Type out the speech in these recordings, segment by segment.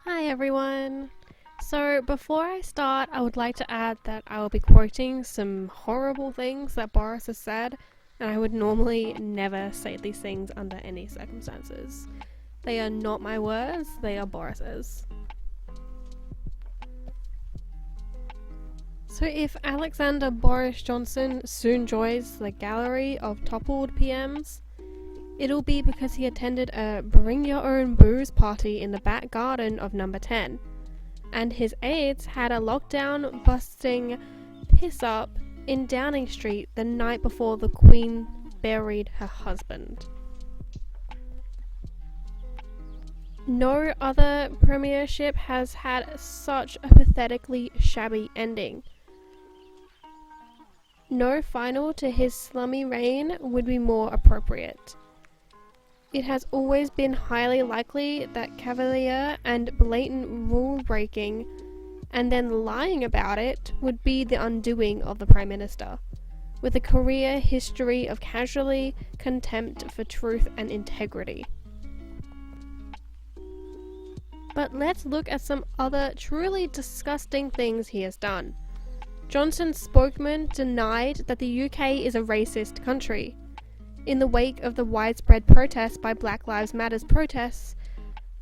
Hi everyone! So before I start, I would like to add that I will be quoting some horrible things that Boris has said, and I would normally never say these things under any circumstances. They are not my words, they are Boris's. So if Alexander Boris Johnson soon joins the gallery of toppled PMs, it'll be because he attended a bring your own booze party in the back garden of number 10. And his aides had a lockdown busting piss up in Downing Street the night before the Queen buried her husband. No other premiership has had such a pathetically shabby ending. No final to his slummy reign would be more appropriate. It has always been highly likely that cavalier and blatant rule breaking, and then lying about it, would be the undoing of the Prime Minister, with a career history of casualty, contempt for truth and integrity. But let's look at some other truly disgusting things he has done. Johnson's spokesman denied that the UK is a racist country, in the wake of the widespread protests by Black Lives Matter protests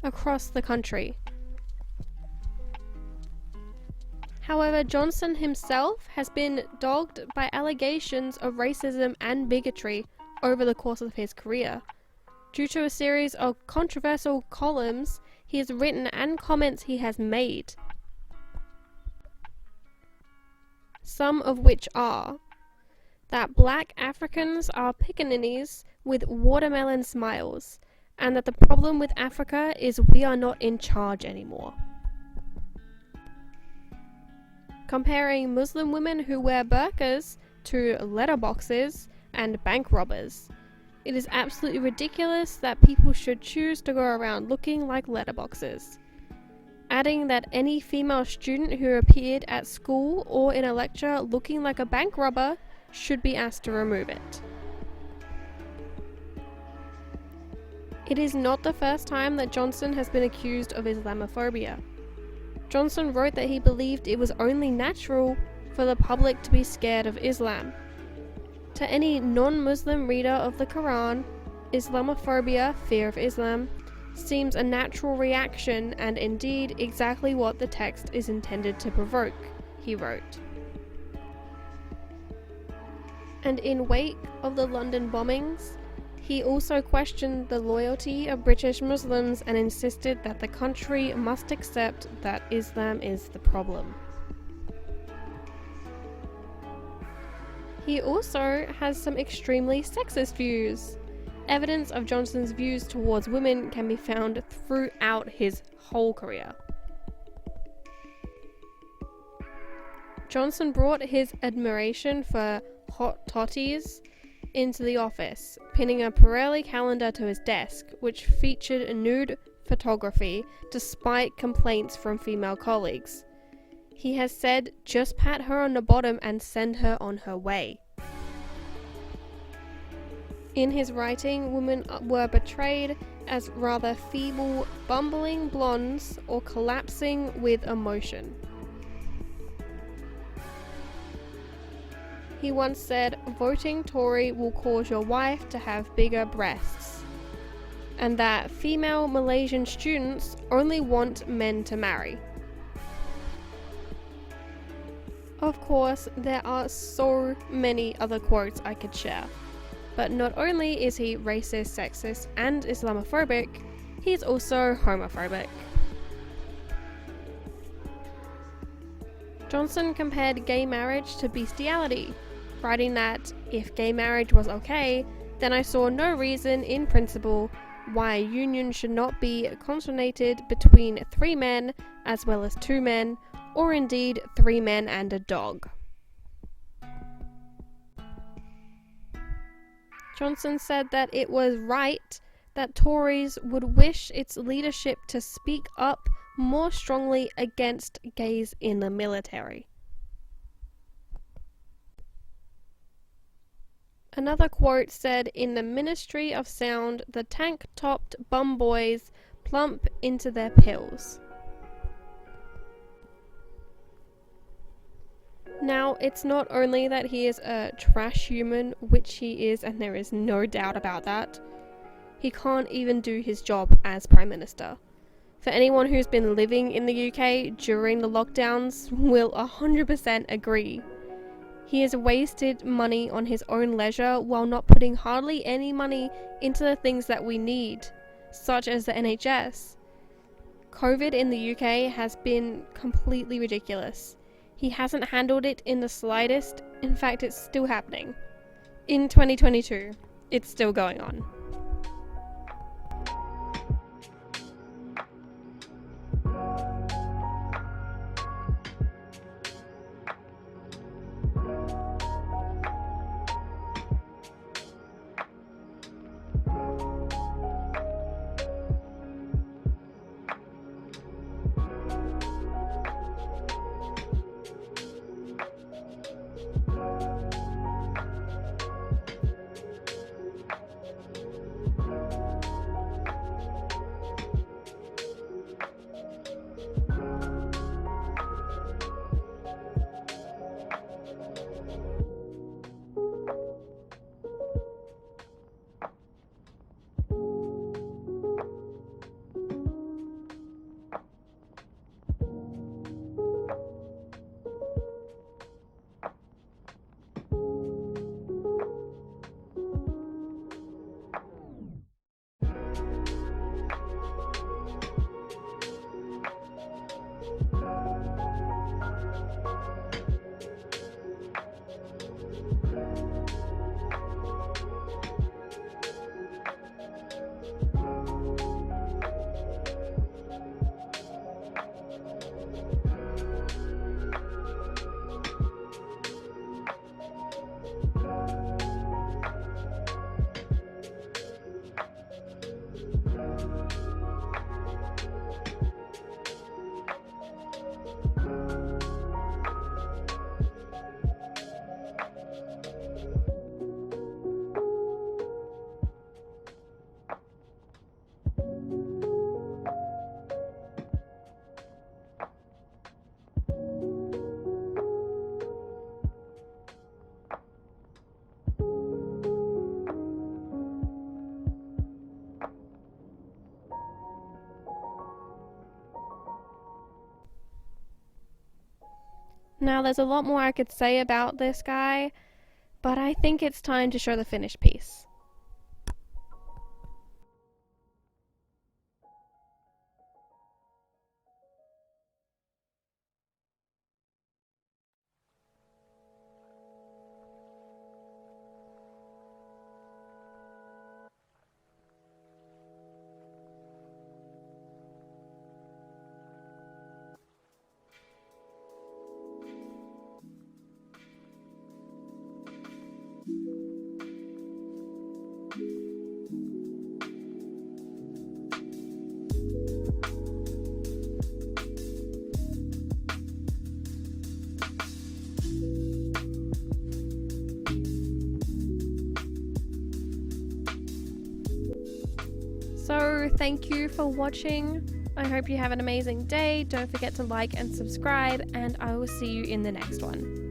across the country. However, Johnson himself has been dogged by allegations of racism and bigotry over the course of his career, due to a series of controversial columns he has written and comments he has made. Some of which are that black Africans are pickaninnies with watermelon smiles, and that the problem with Africa is we are not in charge anymore. Comparing Muslim women who wear burqas to letterboxes and bank robbers. It is absolutely ridiculous that people should choose to go around looking like letterboxes. Adding that any female student who appeared at school or in a lecture looking like a bank robber should be asked to remove it. It is not the first time that Johnson has been accused of Islamophobia. Johnson wrote that he believed it was only natural for the public to be scared of Islam. To any non-Muslim reader of the Quran, Islamophobia, fear of Islam, seems a natural reaction and indeed exactly what the text is intended to provoke, he wrote. And in wake of the London bombings, he also questioned the loyalty of British Muslims and insisted that the country must accept that Islam is the problem. He also has some extremely sexist views. Evidence of Johnson's views towards women can be found throughout his whole career. Johnson brought his admiration for hot totties into the office, pinning a Pirelli calendar to his desk, which featured nude photography despite complaints from female colleagues. He has said, "Just pat her on the bottom and send her on her way." In his writing, women were portrayed as rather feeble, bumbling blondes or collapsing with emotion. He once said, "Voting Tory will cause your wife to have bigger breasts," and that female Malaysian students only want men to marry. Of course, there are so many other quotes I could share, but not only is he racist, sexist, and Islamophobic, he's also homophobic. Johnson compared gay marriage to bestiality, writing that if gay marriage was okay, then I saw no reason in principle why a union should not be consummated between 3 men as well as 2 men, or indeed 3 men and a dog. Johnson said that it was right that Tories would wish its leadership to speak up more strongly against gays in the military. Another quote said, "In the Ministry of Sound, the tank-topped bum boys plump into their pills." Now, it's not only that he is a trash human, which he is, and there is no doubt about that, he can't even do his job as Prime Minister. For anyone who's been living in the UK during the lockdowns will 100% agree. He has wasted money on his own leisure while not putting hardly any money into the things that we need, such as the NHS. COVID in the UK has been completely ridiculous. He hasn't handled it in the slightest. In fact, it's still happening. In 2022, it's still going on. Now, there's a lot more I could say about this guy, but I think it's time to show the finished piece. So, thank you for watching. I hope you have an amazing day. Don't forget to like and subscribe, and I will see you in the next one.